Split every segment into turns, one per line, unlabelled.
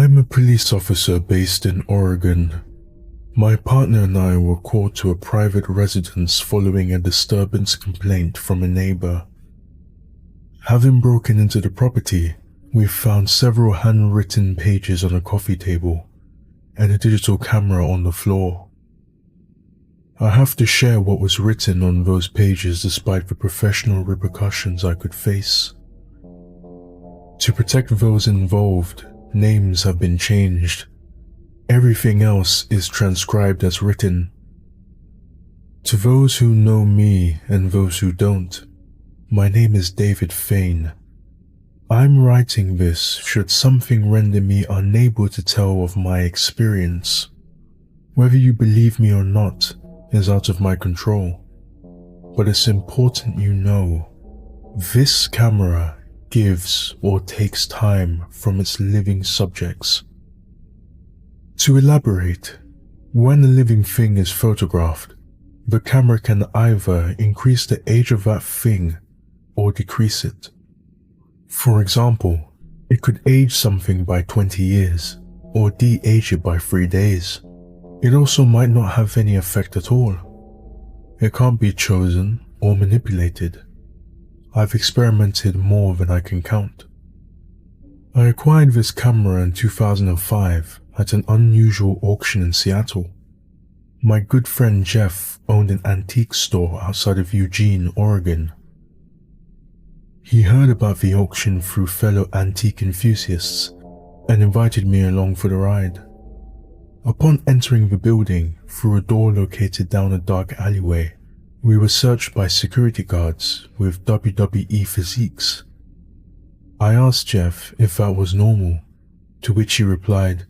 I'm a police officer based in Oregon. My partner and I were called to a private residence following a disturbance complaint from a neighbor. Having broken into the property, we found several handwritten pages on a coffee table and a digital camera on the floor. I have to share what was written on those pages despite the professional repercussions I could face. To protect those involved, names have been changed. Everything else is transcribed as written. To those who know me and those who don't, my name is David Fain. I'm writing this should something render me unable to tell of my experience. Whether you believe me or not is out of my control, but it's important you know, this camera gives or takes time from its living subjects. To elaborate, when a living thing is photographed, the camera can either increase the age of that thing or decrease it. For example, it could age something by 20 years or de-age it by 3 days. It also might not have any effect at all. It can't be chosen or manipulated. I've experimented more than I can count. I acquired this camera in 2005 at an unusual auction in Seattle. My good friend Jeff owned an antique store outside of Eugene, Oregon. He heard about the auction through fellow antique enthusiasts and invited me along for the ride. Upon entering the building through a door located down a dark alleyway, we were searched by security guards with WWE physiques. I asked Jeff if that was normal, to which he replied,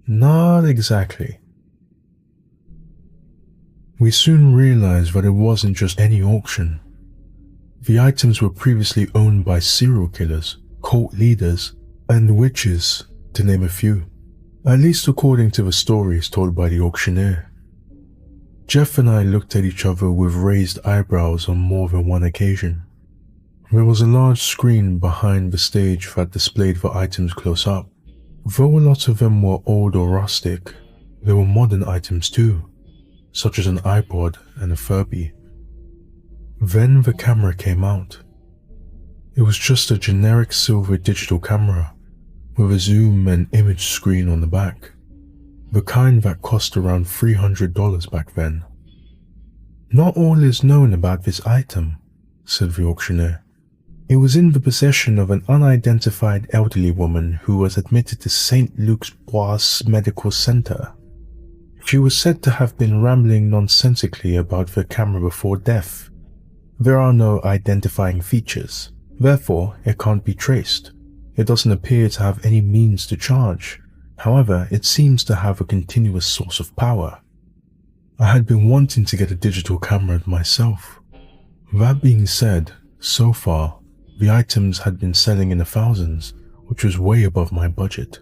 "Not exactly." We soon realized that it wasn't just any auction. The items were previously owned by serial killers, cult leaders, and witches, to name a few, at least according to the stories told by the auctioneer. Jeff and I looked at each other with raised eyebrows on more than one occasion. There was a large screen behind the stage that displayed the items close up. Though a lot of them were old or rustic, there were modern items too, such as an iPod and a Furby. Then the camera came out. It was just a generic silver digital camera with a zoom and image screen on the back, the kind that cost around $300 back then. "Not all is known about this item," said the auctioneer. "It was in the possession of an unidentified elderly woman who was admitted to St. Luke's Bois Medical Center. She was said to have been rambling nonsensically about the camera before death. There are no identifying features, therefore it can't be traced. It doesn't appear to have any means to charge. However, it seems to have a continuous source of power." I had been wanting to get a digital camera myself. That being said, so far, the items had been selling in the thousands, which was way above my budget.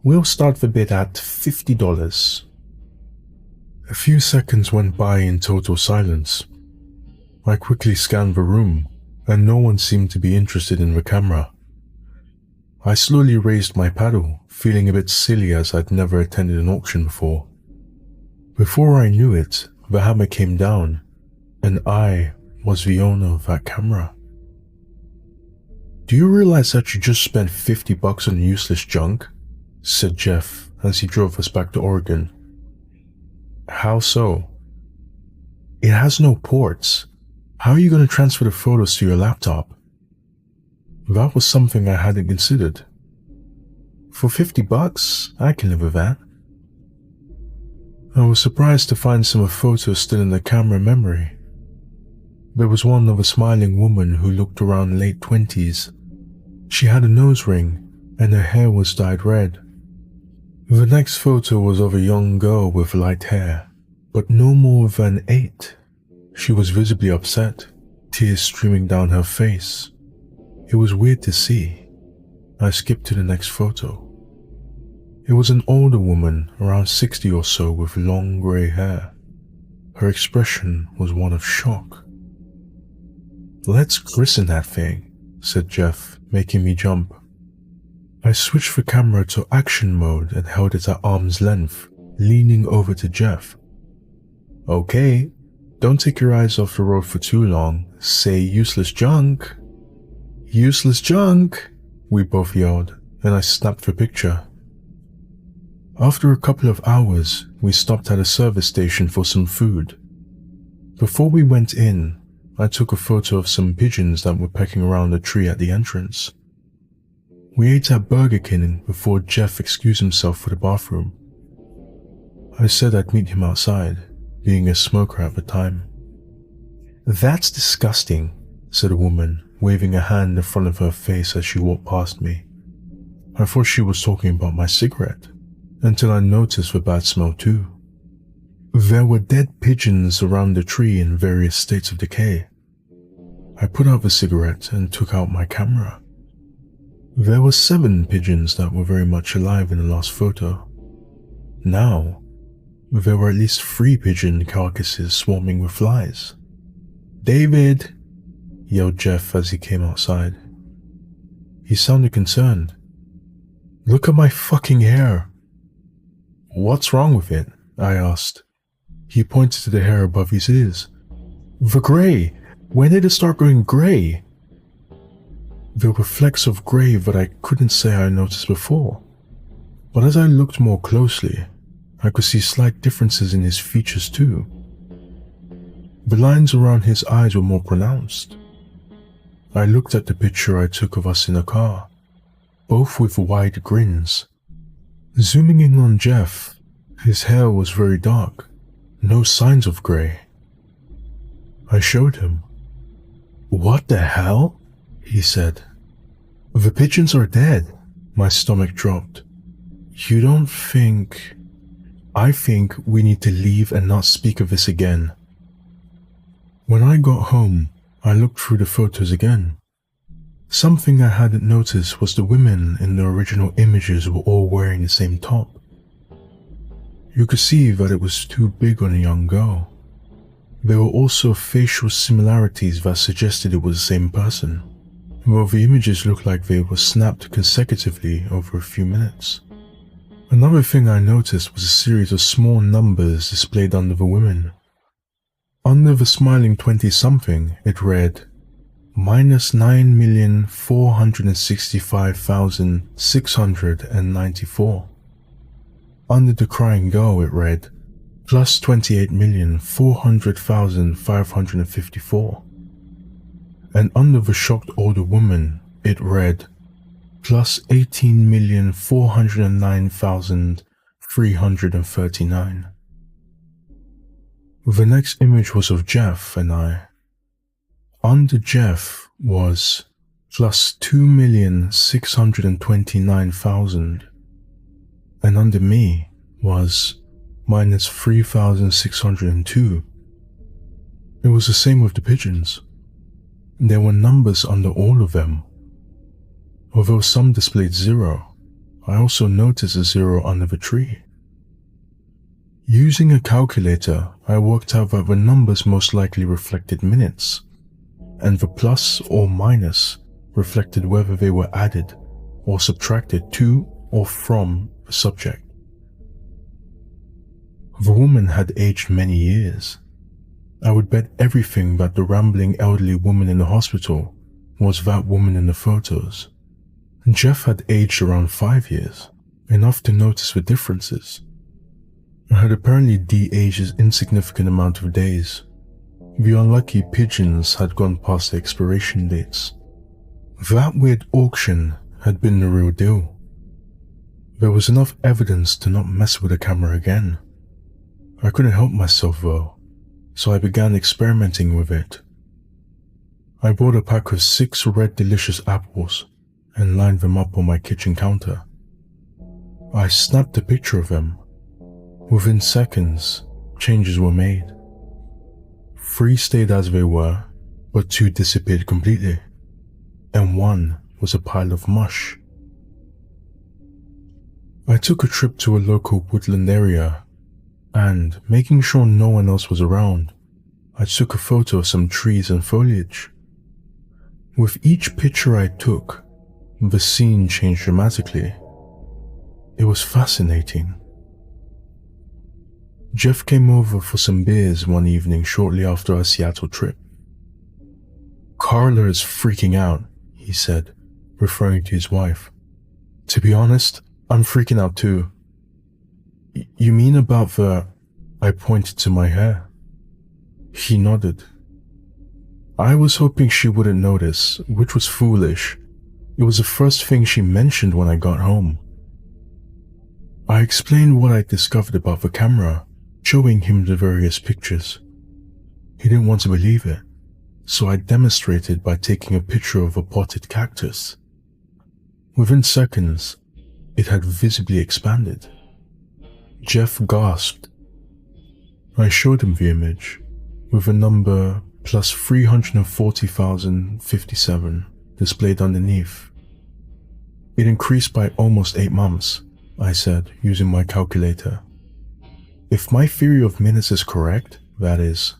"We'll start the bid at $50. A few seconds went by in total silence. I quickly scanned the room, and no one seemed to be interested in the camera. I slowly raised my paddle, feeling a bit silly as I'd never attended an auction before. Before I knew it, the hammer came down, and I was the owner of that camera. "Do you realize that you just spent $50 on useless junk?" said Jeff as he drove us back to Oregon. "How so?" "It has no ports. How are you going to transfer the photos to your laptop?" That was something I hadn't considered. "For $50, I can live with that." I was surprised to find some of the photos still in the camera memory. There was one of a smiling woman who looked around late 20s. She had a nose ring and her hair was dyed red. The next photo was of a young girl with light hair, but no more than 8. She was visibly upset, tears streaming down her face. It was weird to see. I skipped to the next photo. It was an older woman, around 60 or so, with long grey hair. Her expression was one of shock. "Let's christen that thing," said Jeff, making me jump. I switched the camera to action mode and held it at arm's length, leaning over to Jeff. "Okay, don't take your eyes off the road for too long. Say useless junk." "Useless junk," we both yelled, and I snapped the picture. After a couple of hours, we stopped at a service station for some food. Before we went in, I took a photo of some pigeons that were pecking around a tree at the entrance. We ate at Burger King before Jeff excused himself for the bathroom. I said I'd meet him outside, being a smoker at the time. "That's disgusting," said a woman, waving a hand in front of her face as she walked past me. I thought she was talking about my cigarette, until I noticed the bad smell too. There were dead pigeons around the tree in various states of decay. I put out the cigarette and took out my camera. There were 7 pigeons that were very much alive in the last photo. Now, there were at least 3 pigeon carcasses swarming with flies. "David!" yelled Jeff as he came outside. He sounded concerned. "Look at my fucking hair." "What's wrong with it?" I asked. He pointed to the hair above his ears. "The grey! When did it start going grey?" There were flecks of grey that I couldn't say I noticed before, but as I looked more closely, I could see slight differences in his features too. The lines around his eyes were more pronounced. I looked at the picture I took of us in a car, both with wide grins. Zooming in on Jeff, his hair was very dark, no signs of grey. I showed him. "What the hell?" he said. "The pigeons are dead." My stomach dropped. "You don't think..." "I think we need to leave and not speak of this again." When I got home, I looked through the photos again. Something I hadn't noticed was the women in the original images were all wearing the same top. You could see that it was too big on a young girl. There were also facial similarities that suggested it was the same person, though the images looked like they were snapped consecutively over a few minutes. Another thing I noticed was a series of small numbers displayed under the women. Under the smiling 20-something, it read, -9,465,694. Under the crying girl, it read, +28,400,554. And under the shocked older woman, it read, +18,409,339. The next image was of Jeff and I. Under Jeff was +2,629,000, and under me was -3,602. It was the same with the pigeons. There were numbers under all of them. Although some displayed 0, I also noticed a 0 under the tree. Using a calculator, I worked out that the numbers most likely reflected minutes, and the plus or minus reflected whether they were added or subtracted to or from the subject. The woman had aged many years. I would bet everything that the rambling elderly woman in the hospital was that woman in the photos. Jeff had aged around 5 years, enough to notice the differences. I had apparently de-aged an insignificant amount of days. The unlucky pigeons had gone past their expiration dates. That weird auction had been the real deal. There was enough evidence to not mess with the camera again. I couldn't help myself though, so I began experimenting with it. I bought a pack of 6 red delicious apples and lined them up on my kitchen counter. I snapped a picture of them. Within seconds, changes were made. 3 stayed as they were, but 2 disappeared completely, and 1 was a pile of mush. I took a trip to a local woodland area, and, making sure no one else was around, I took a photo of some trees and foliage. With each picture I took, The scene changed dramatically. It was fascinating. Jeff came over for some beers one evening shortly after our Seattle trip. "Carla is freaking out," he said, referring to his wife. "To be honest, I'm freaking out too." "You mean about the—" I pointed to my hair. He nodded. I was hoping she wouldn't notice, which was foolish. It was the first thing she mentioned when I got home. I explained what I'd discovered about the camera, showing him the various pictures. He didn't want to believe it, so I demonstrated by taking a picture of a potted cactus. Within seconds, it had visibly expanded. Jeff gasped. I showed him the image, with a number plus 340,057 displayed underneath. "It increased by almost 8 months, I said, using my calculator. "If my theory of minutes is correct, that is,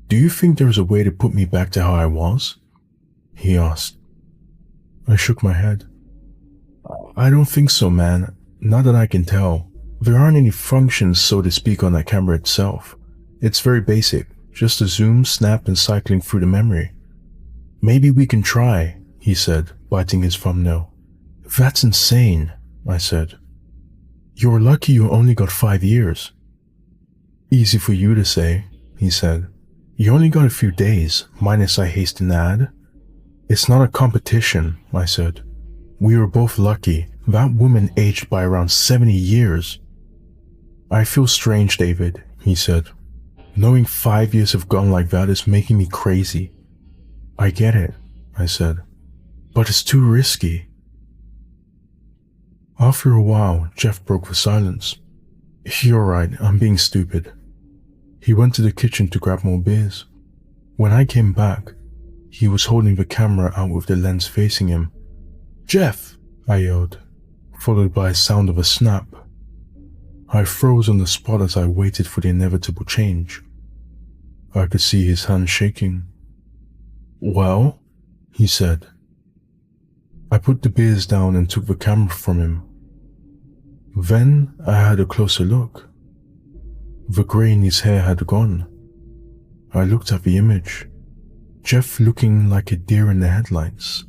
do you think there is a way to put me back to how I was?" he asked. I shook my head. "I don't think so, man. Not that I can tell. There aren't any functions, so to speak, on that camera itself. It's very basic, just a zoom, snap, and cycling through the memory." "Maybe we can try," he said, biting his thumbnail. "That's insane," I said. "You're lucky you only got 5 years." "Easy for you to say," he said. "You only got a few days, minus I hasten to add." "It's not a competition," I said. "We were both lucky. That woman aged by around 70 years. "I feel strange, David," he said. "Knowing 5 years have gone like that is making me crazy." "I get it," I said, "but it's too risky." After a while, Jeff broke the silence. "You're right, I'm being stupid." He went to the kitchen to grab more beers. When I came back, he was holding the camera out with the lens facing him. "Jeff!" I yelled, followed by a sound of a snap. I froze on the spot as I waited for the inevitable change. I could see his hand shaking. "Well?" he said. I put the beers down and took the camera from him. Then I had a closer look. The grey in his hair had gone. I looked at the image. Jeff looking like a deer in the headlights.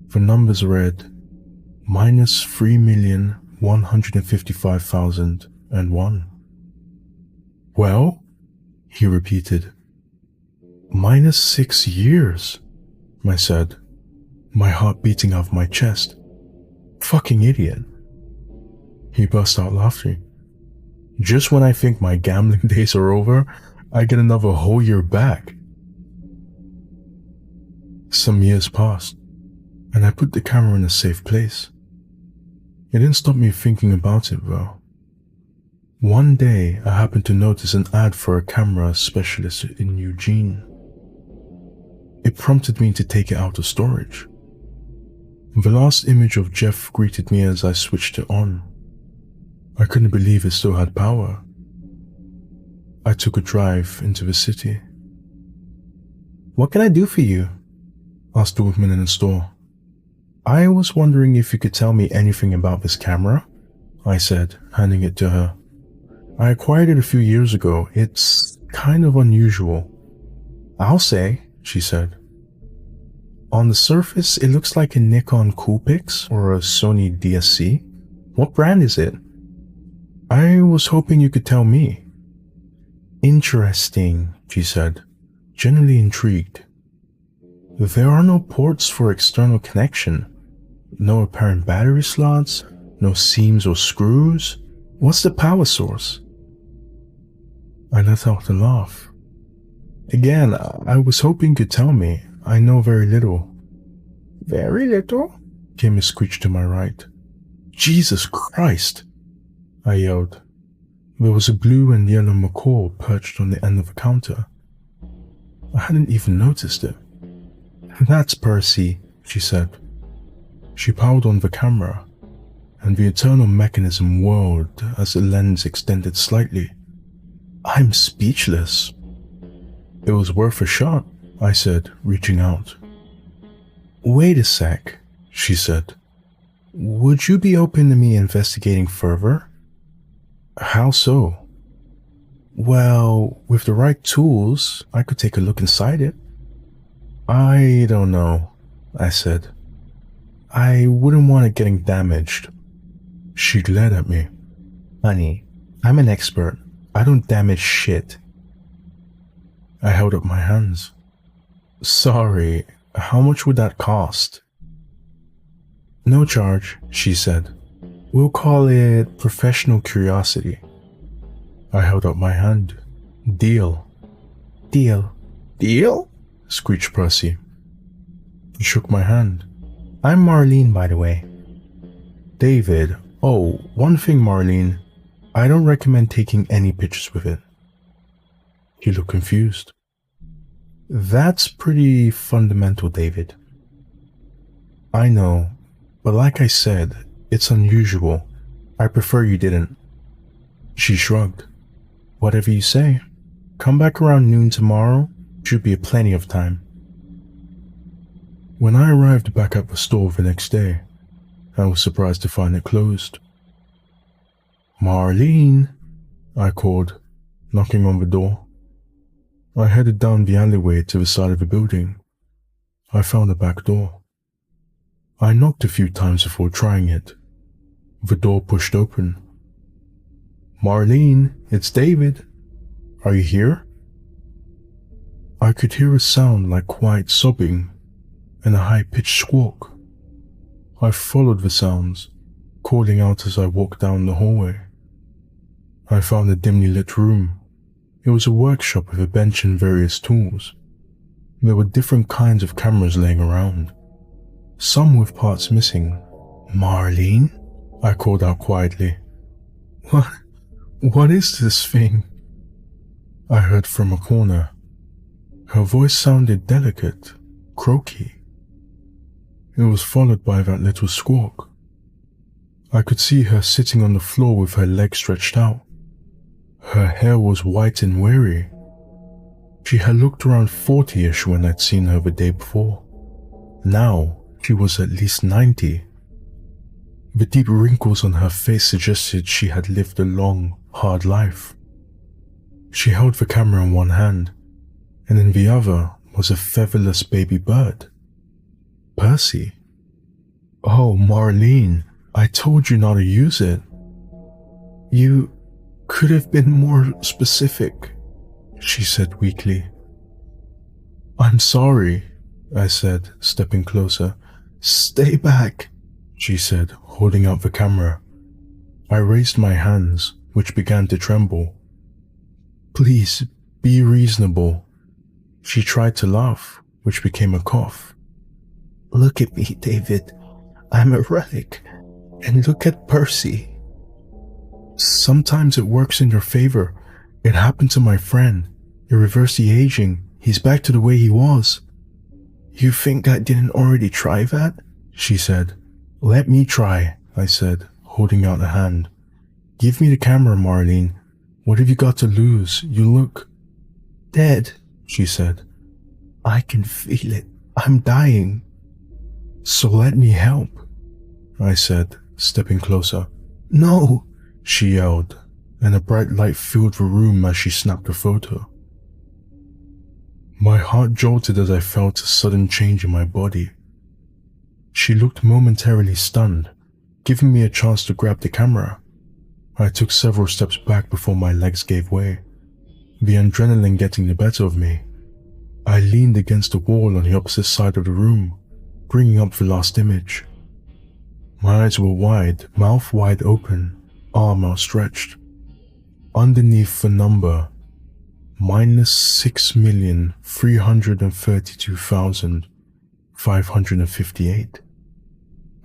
The numbers read minus 3,155,001. "Well?" he repeated. "Minus 6 years," I said, my heart beating out of my chest. "Fucking idiot." He burst out laughing. "Just when I think my gambling days are over, I get another whole year back." Some years passed, and I put the camera in a safe place. It didn't stop me thinking about it though. One day, I happened to notice an ad for a camera specialist in Eugene. It prompted me to take it out of storage. The last image of Jeff greeted me as I switched it on. I couldn't believe it still had power. I took a drive into the city. "What can I do for you?" asked the woman in the store. "I was wondering if you could tell me anything about this camera," I said, handing it to her. "I acquired it a few years ago. It's kind of unusual." "I'll say," she said. "On the surface, it looks like a Nikon Coolpix or a Sony DSC. What brand is it?" "I was hoping you could tell me." "Interesting," she said, genuinely intrigued. "There are no ports for external connection. No apparent battery slots, no seams or screws. What's the power source?" I let out a laugh. "Again, I was hoping you could tell me. I know very little." "Very little?" came a screech to my right. "Jesus Christ!" I yelled. There was a blue and yellow macaw perched on the end of the counter. I hadn't even noticed it. "That's Percy," she said. She powered on the camera, and the internal mechanism whirled as the lens extended slightly. I'm speechless. "It was worth a shot," I said, reaching out. "Wait a sec," she said. Would you be open to me investigating further? How so? Well, with the right tools, I could take a look inside it. I don't know, I said. I wouldn't want it getting damaged. She glared at me. Honey, I'm an expert. I don't damage shit. I held up my hands. Sorry, how much would that cost? No charge, she said. We'll call it professional curiosity. I held up my hand. Deal. Deal. Deal? Screeched Percy. He shook my hand. I'm Marlene, by the way. David. Oh, one thing, Marlene. I don't recommend taking any pictures with it. He looked confused. That's pretty fundamental, David. I know, but like I said, it's unusual. I prefer you didn't. She shrugged. Whatever you say. Come back around noon tomorrow. Should be plenty of time. When I arrived back at the store the next day, I was surprised to find it closed. Marlene, I called, knocking on the door. I headed down the alleyway to the side of the building. I found a back door. I knocked a few times before trying it. The door pushed open. Marlene, it's David. Are you here? I could hear a sound like quiet sobbing and a high-pitched squawk. I followed the sounds, calling out as I walked down the hallway. I found a dimly lit room. It was a workshop with a bench and various tools. There were different kinds of cameras laying around, some with parts missing. Marlene? I called out quietly. What is this thing? I heard from a corner. Her voice sounded delicate, croaky. It was followed by that little squawk. I could see her sitting on the floor with her legs stretched out. Her hair was white and weary. She had looked around 40-ish when I'd seen her the day before. Now, she was at least 90. The deep wrinkles on her face suggested she had lived a long, hard life. She held the camera in one hand, and in the other was a featherless baby bird. Percy. Oh, Marlene, I told you not to use it. You could have been more specific, she said weakly. I'm sorry, I said, stepping closer. Stay back, she said, holding out the camera. I raised my hands, which began to tremble. Please, be reasonable. She tried to laugh, which became a cough. Look at me, David. I'm a relic. And look at Percy. Sometimes it works in your favor. It happened to my friend. It reversed the aging. He's back to the way he was. You think I didn't already try that? She said. Let me try, I said, holding out a hand. Give me the camera, Marlene. What have you got to lose? You look dead, she said. I can feel it. I'm dying. So let me help, I said, stepping closer. No, she yelled, and a bright light filled the room as she snapped a photo. My heart jolted as I felt a sudden change in my body. She looked momentarily stunned, giving me a chance to grab the camera. I took several steps back before my legs gave way, the adrenaline getting the better of me. I leaned against the wall on the opposite side of the room, bringing up the last image. My eyes were wide, mouth wide open, arm outstretched. Underneath the number, -6,332,558.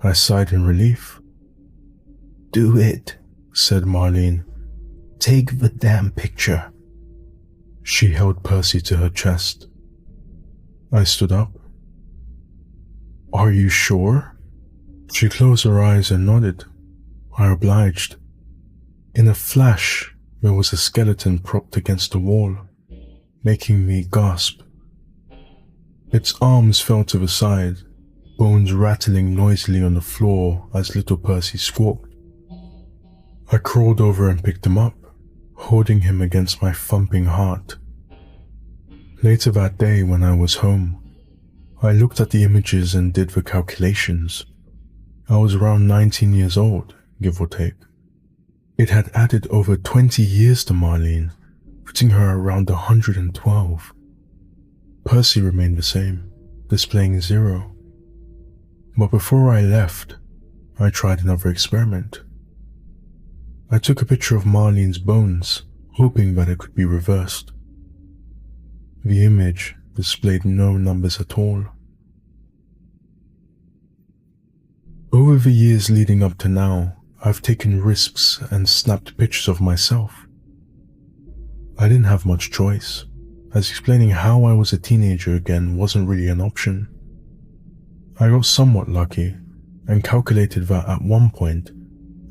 I sighed in relief. Do it, said Marlene. Take the damn picture. She held Percy to her chest. I stood up. Are you sure? She closed her eyes and nodded. I obliged. In a flash, there was a skeleton propped against the wall, making me gasp. Its arms fell to the side, bones rattling noisily on the floor as little Percy squawked. I crawled over and picked him up, holding him against my thumping heart. Later that day, when I was home, I looked at the images and did the calculations. I was around 19 years old, give or take. It had added over 20 years to Marlene, putting her around 112. Percy remained the same, displaying 0. But before I left, I tried another experiment. I took a picture of Marlene's bones, hoping that it could be reversed. The image displayed no numbers at all. Over the years leading up to now, I've taken risks and snapped pictures of myself. I didn't have much choice, as explaining how I was a teenager again wasn't really an option. I got somewhat lucky and calculated that at one point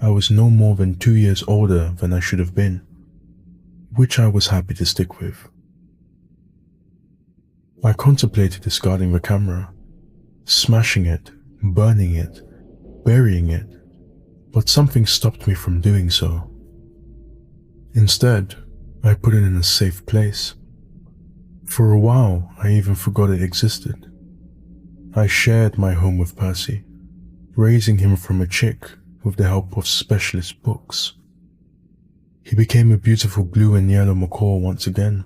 I was no more than 2 years older than I should have been, which I was happy to stick with. I contemplated discarding the camera, smashing it, burning it, burying it, but something stopped me from doing so. Instead, I put it in a safe place. For a while, I even forgot it existed. I shared my home with Percy, raising him from a chick with the help of specialist books. He became a beautiful blue and yellow macaw once again.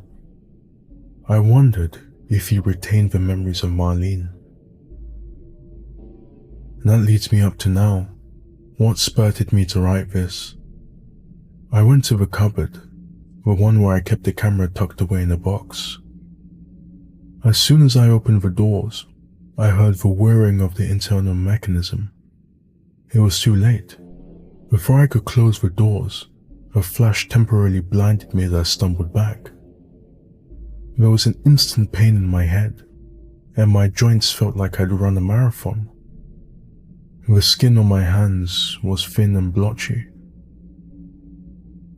I wondered if he retained the memories of Marlene. And that leads me up to now. What spurred me to write this? I went to the cupboard, the one where I kept the camera tucked away in a box. As soon as I opened the doors, I heard the whirring of the internal mechanism. It was too late. Before I could close the doors, a flash temporarily blinded me as I stumbled back. There was an instant pain in my head, and my joints felt like I'd run a marathon. The skin on my hands was thin and blotchy.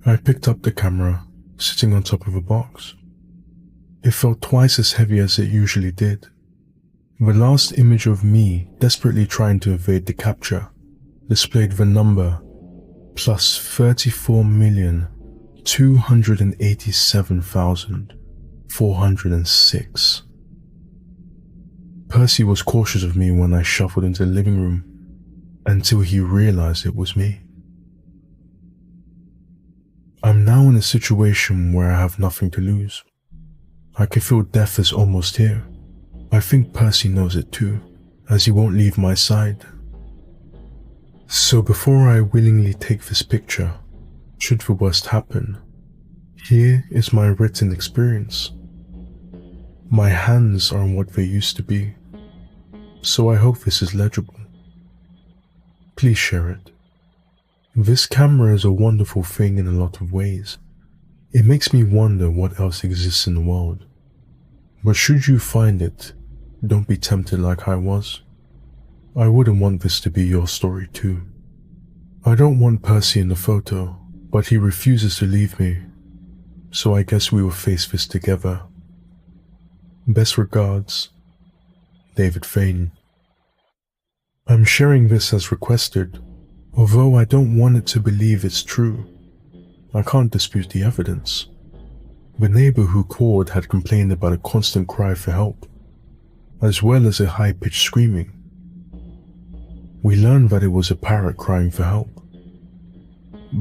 I picked up the camera, sitting on top of a box. It felt twice as heavy as it usually did. The last image of me desperately trying to evade the capture displayed the number plus 34,287,406. Percy was cautious of me when I shuffled into the living room, until he realized it was me. I'm now in a situation where I have nothing to lose. I can feel death is almost here. I think Percy knows it too, as he won't leave my side. So before I willingly take this picture, should the worst happen, here is my written experience. My hands aren't what they used to be, so I hope this is legible. Please share it. This camera is a wonderful thing in a lot of ways. It makes me wonder what else exists in the world. But should you find it, don't be tempted like I was. I wouldn't want this to be your story too. I don't want Percy in the photo, but he refuses to leave me, so I guess we will face this together. Best regards, David Fane. I'm sharing this as requested, although I don't want it to believe it's true. I can't dispute the evidence. The neighbor who called had complained about a constant cry for help, as well as a high-pitched screaming. We learned that it was a parrot crying for help.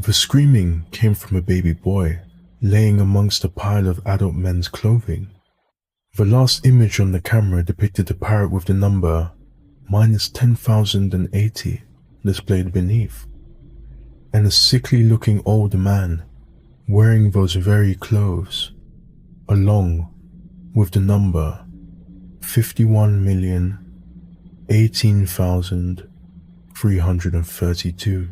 The screaming came from a baby boy laying amongst a pile of adult men's clothing. The last image on the camera depicted the parrot with the number minus 10,080 displayed beneath, and a sickly-looking old man wearing those very clothes, along with the number 51,018,332.